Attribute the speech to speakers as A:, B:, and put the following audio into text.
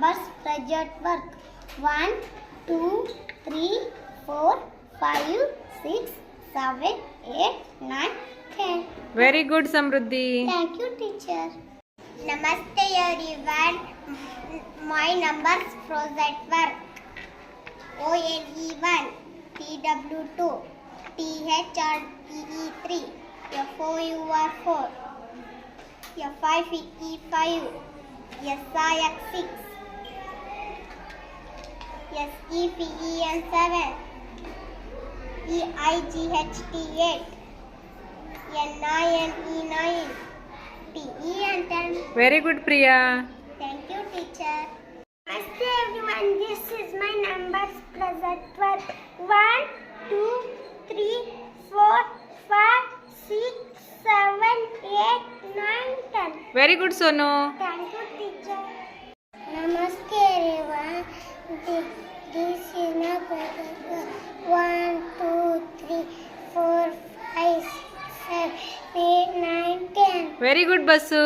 A: numbers project work. 1, 2, 3, 4, 5, 6, 7, 8, 9, 10.
B: Very good, Samruddhi.
A: Thank you, teacher. Namaste everyone. My numbers project work. OLE1, TW2, THREE3, FOUR4, F5E5, SIX6, SEPEN7, EIGHT8, NINE9, TEN10.
B: Very good, Priya.
A: Thank you, teacher. Namaste everyone, this is my numbers project work. 1, 2, 3, 4, 5, 6, 7, 8, 9, 10.
B: Very good, Sonu.
A: Thank you, teacher. Namaste everyone, this is my project work. 1, 2, 3, 4, 5, 6, 7, 8, 9, 10.
B: Very good, Basu.